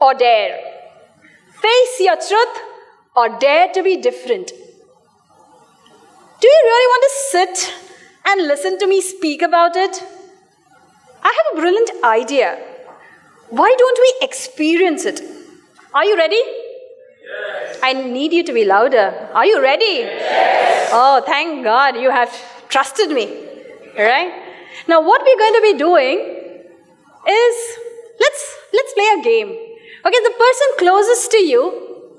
or dare? Face your truth or dare to be different? Do you really want to sit and listen to me speak about it? I have a brilliant idea. Why don't we experience it? Are you ready? Yes. I need you to be louder. Are you ready? Yes. Oh, thank God you have trusted me. All right? Now, what we're going to be doing is, let's play a game. Okay, the person closest to you,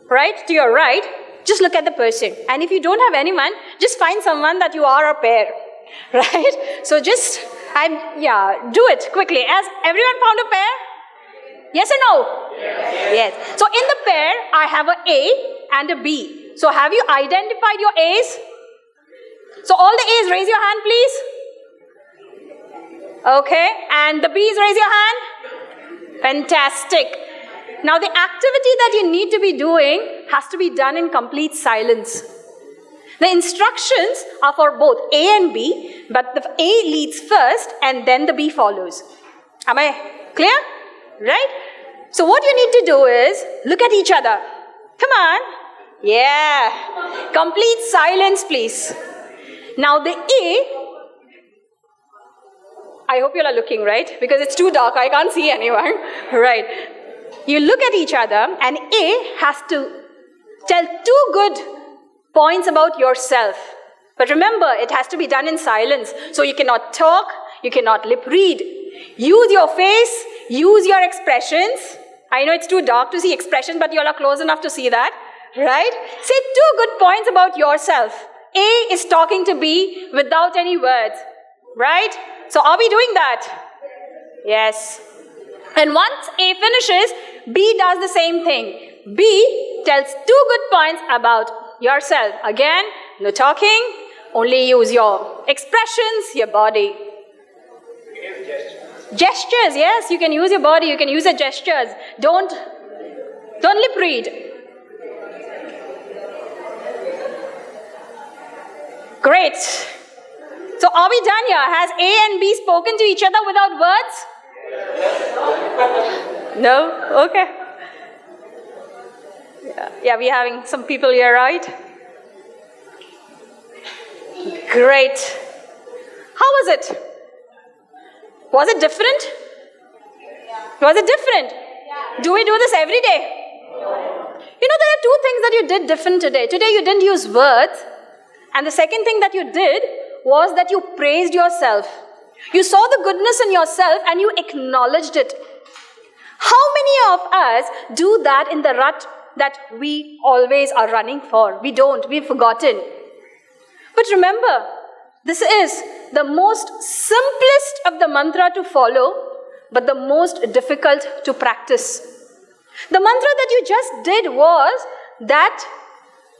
right, to your right, just look at the person. And if you don't have anyone, just find someone that you are a pair. Right? So just, do it quickly. Has everyone found a pair? Yes or no? Yes. So in the pair, I have an A and a B. So have you identified your A's? So all the A's, raise your hand, please. Okay. And the B's, raise your hand. Fantastic. Now the activity that you need to be doing has to be done in complete silence. The instructions are for both A and B, but the A leads first and then the B follows. Am I clear? Right? So what you need to do is look at each other. Come on. Yeah. Complete silence, please. Now the A, I hope you all are looking, right? Because it's too dark, I can't see anyone. Right. You look at each other and A has to tell 2 good points about yourself. But remember, it has to be done in silence. So you cannot talk, you cannot lip read. Use your face, use your expressions. I know it's too dark to see expressions, but you all are close enough to see that. Right? Say 2 good points about yourself. A is talking to B without any words. Right? So are we doing that? Yes. And once A finishes, B does the same thing. B tells 2 good points about yourself. Again, no talking, only use your expressions, your body. Gestures, yes, you can use your body, you can use your gestures. Don't lip read. Great. So are we done here? Has A and B spoken to each other without words? No? Okay. Yeah, we're having some people here, right? Great. How was it? Was it different? Was it different? Do we do this every day? You know, there are 2 things that you did different today. Today you didn't use words. And the second thing that you did was that you praised yourself. You saw the goodness in yourself and you acknowledged it. How many of us do that in the rut that we always are running for? We don't. We've forgotten. But remember, this is the most simplest of the mantra to follow, but the most difficult to practice. The mantra that you just did was that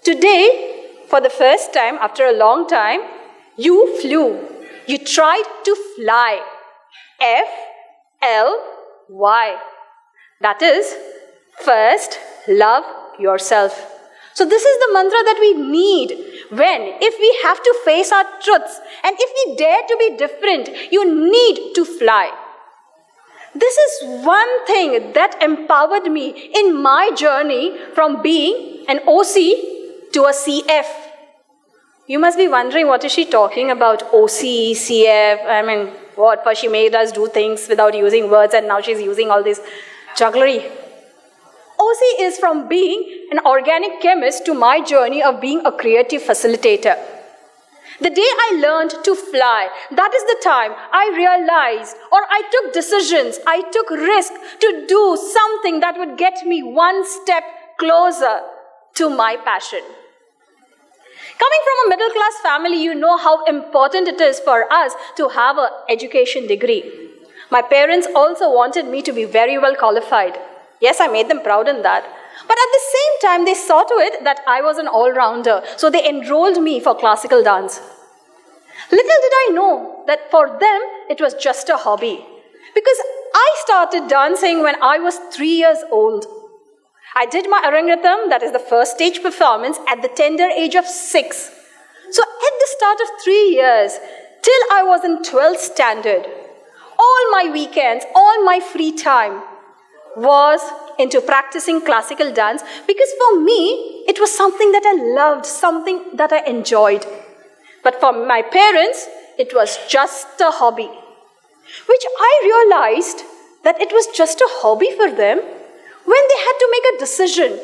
today, for the first time, after a long time, you flew. You tried to fly. F-L-Y. That is, first, love yourself. So this is the mantra that we need if we have to face our truths and if we dare to be different, you need to fly. This is one thing that empowered me in my journey from being an OC to a CF. You must be wondering, what is she talking about? OC, CF, I mean, what? For she made us do things without using words and now she's using all this jugglery. OC is from being an organic chemist to my journey of being a creative facilitator. The day I learned to fly, that is the time I realized, or I took decisions, I took risk to do something that would get me one step closer to my passion. Coming from a middle-class family, you know how important it is for us to have an education degree. My parents also wanted me to be very well qualified. Yes, I made them proud in that. But at the same time, they saw to it that I was an all-rounder, so they enrolled me for classical dance. Little did I know that for them, it was just a hobby. Because I started dancing when I was 3 years old. I did my Arangratham, that is the first stage performance, at the tender age of 6. So at the start of 3 years, till I was in 12th standard, all my weekends, all my free time was into practicing classical dance because for me, it was something that I loved, something that I enjoyed. But for my parents, it was just a hobby, which I realized that it was just a hobby for them when they had to make a decision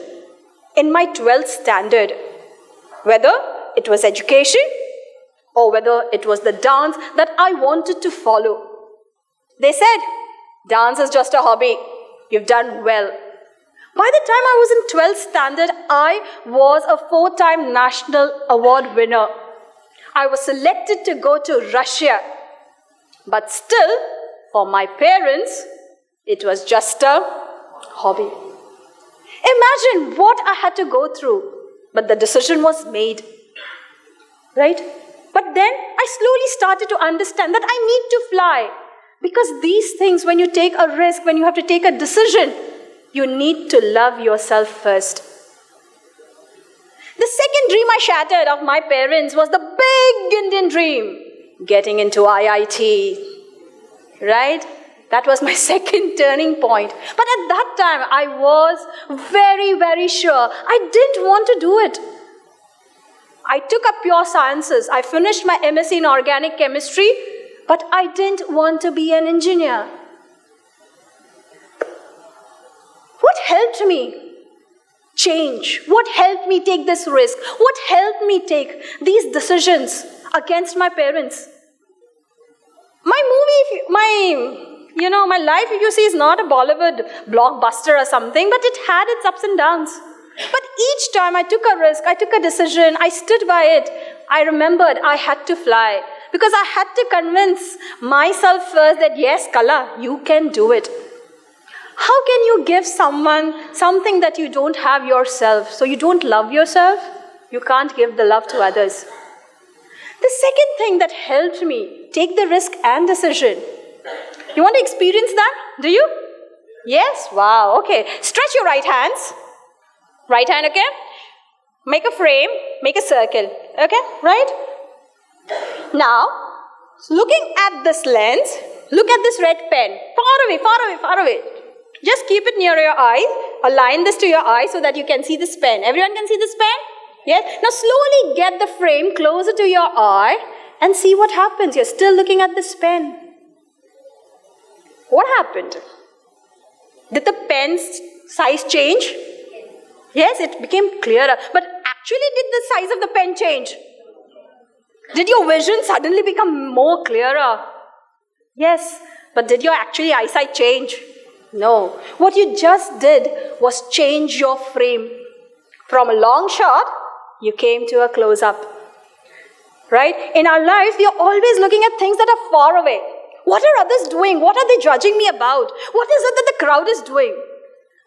in my 12th standard, whether it was education or whether it was the dance that I wanted to follow. They said, dance is just a hobby. You've done well. By the time I was in 12th standard, I was a 4-time national award winner. I was selected to go to Russia. But still, for my parents, it was just a hobby. Imagine what I had to go through, but the decision was made. Right? But then I slowly started to understand that I need to fly. Because these things, when you take a risk, when you have to take a decision, you need to love yourself first. The second dream I shattered of my parents was the big Indian dream, getting into IIT. Right? That was my second turning point. But at that time, I was very, very sure I didn't want to do it. I took up pure sciences. I finished my MSc in organic chemistry, but I didn't want to be an engineer. What helped me change? What helped me take this risk? What helped me take these decisions against my parents? My life, if you see, is not a Bollywood blockbuster or something, but it had its ups and downs. But each time I took a risk, I took a decision, I stood by it, I remembered I had to fly. Because I had to convince myself first that yes, Kala, you can do it. How can you give someone something that you don't have yourself? So you don't love yourself, you can't give the love to others. The second thing that helped me take the risk and decision. You want to experience that? Do you? Yes? Wow, okay. Stretch your right hands. Right hand, okay? Make a frame, make a circle, okay? Right? Now, looking at this lens, look at this red pen. Far away, far away, far away. Just keep it near your eye. Align this to your eye so that you can see this pen. Everyone can see this pen? Yes? Now slowly get the frame closer to your eye and see what happens. You're still looking at this pen. What happened? Did the pen's size change? Yes, it became clearer. But actually, did the size of the pen change? Did your vision suddenly become more clearer? Yes, but did your actually eyesight change? No. What you just did was change your frame. From a long shot, you came to a close-up. Right? In our lives, we are always looking at things that are far away. What are others doing? What are they judging me about? What is it that the crowd is doing?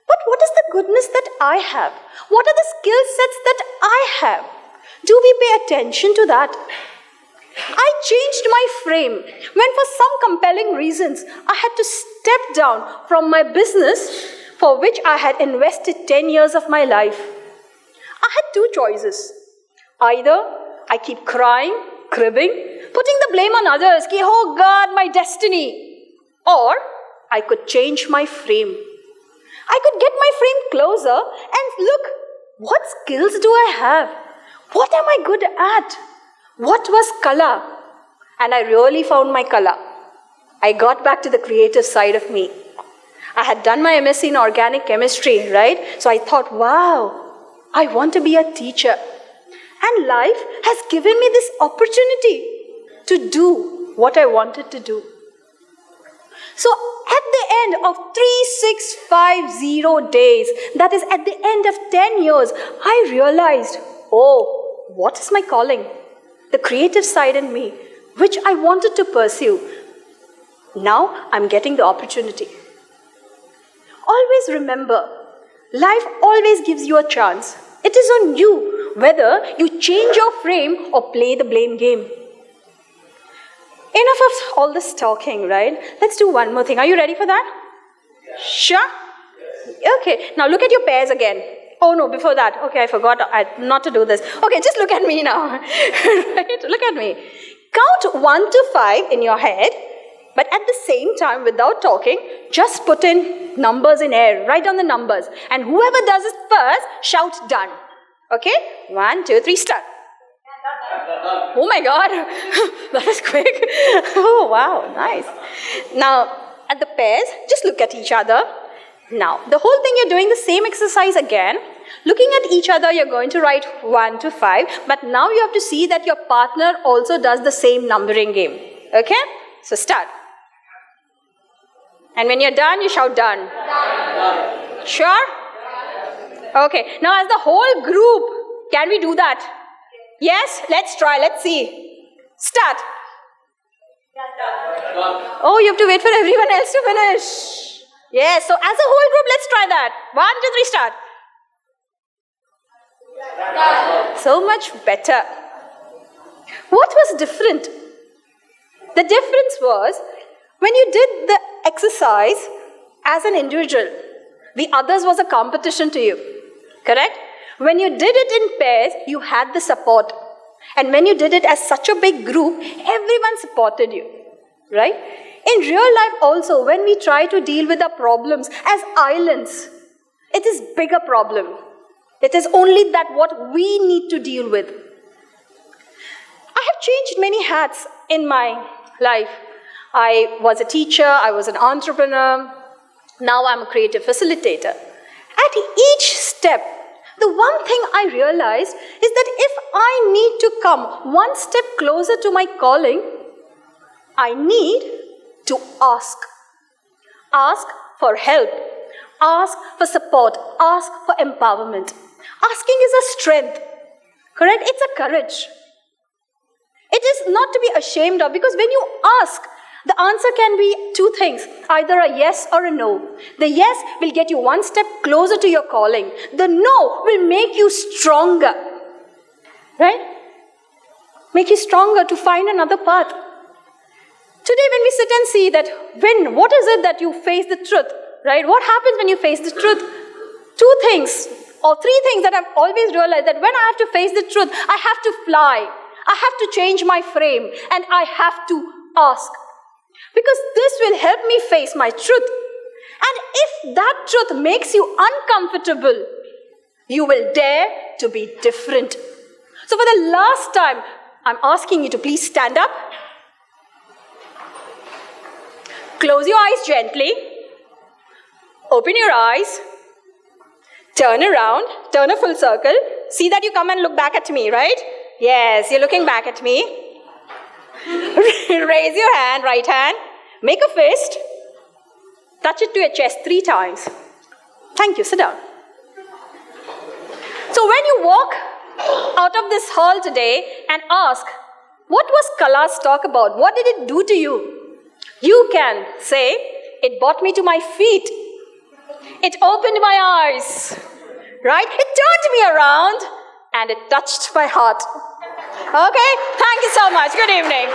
But what is the goodness that I have? What are the skill sets that I have? Do we pay attention to that? I changed my frame when for some compelling reasons I had to step down from my business for which I had invested 10 years of my life. I had two choices. Either I keep crying, cribbing, putting the blame on others, ki, oh God, my destiny. Or I could change my frame. I could get my frame closer and look, what skills do I have? What am I good at? What was Kala? And I really found my Kala. I got back to the creative side of me. I had done my MSc in organic chemistry, right? So I thought, wow, I want to be a teacher. And life has given me this opportunity to do what I wanted to do. So at the end of 3650 days, that is at the end of 10 years, I realized, oh, what is my calling? The creative side in me, which I wanted to pursue. Now I'm getting the opportunity. Always remember, life always gives you a chance. It is on you whether you change your frame or play the blame game. Enough of all this talking, right? Let's do one more thing. Are you ready for that? Yes. Sure? Yes. Okay. Now look at your pairs again. Oh no, before that. Okay, I forgot not to do this. Okay, just look at me now. Right? Look at me. Count 1 to 5 in your head But at the same time, without talking, just put in numbers in air. Write down the numbers. And whoever does it first, shout done. Okay? 1, 2, 3, start. Oh my God. That was quick. Oh, wow. Nice. Now, at the pairs, just look at each other. Now, the whole thing, you're doing the same exercise again. Looking at each other, you're going to write 1 to 5. But now you have to see that your partner also does the same numbering game. Okay? So start. And when you're done, you shout done. Done. Sure? Okay. Now as the whole group, can we do that? Yes? Let's try. Let's see. Start. Oh, you have to wait for everyone else to finish. Yes. So as a whole group, let's try that. 1, 2, 3, start. Done. So much better. What was different? The difference was when you did the exercise as an individual, the others was a competition to you. Correct? When you did it in pairs, you had the support. And when you did it as such a big group, everyone supported you. Right? In real life also, when we try to deal with our problems as islands, it is bigger problem. It is only that what we need to deal with. I have changed many hats in my life. I was a teacher, I was an entrepreneur, now I'm a creative facilitator. At each step, the one thing I realized is that if I need to come one step closer to my calling, I need to ask. Ask for help. Ask for support. Ask for empowerment. Asking is a strength. Correct? It's a courage. It is not to be ashamed of, because when you ask, the answer can be two things, either a yes or a no. The yes will get you one step closer to your calling. The no will make you stronger. Right? Make you stronger to find another path. Today when we sit and see that, what is it that you face the truth? Right? What happens when you face the truth? Two things or three things that I've always realized, that when I have to face the truth, I have to fly. I have to change my frame and I have to ask. Because this will help me face my truth. And if that truth makes you uncomfortable, you will dare to be different. So for the last time, I'm asking you to please stand up. Close your eyes gently. Open your eyes. Turn around. Turn a full circle. See that you come and look back at me, right? Yes, you're looking back at me. Raise your hand, right hand. Make a fist. Touch it to your chest 3 times. Thank you. Sit down. So when you walk out of this hall today and ask, what was Kala's talk about? What did it do to you? You can say, it brought me to my feet. It opened my eyes. Right? It turned me around and it touched my heart. Okay? Thank you so much. Good evening.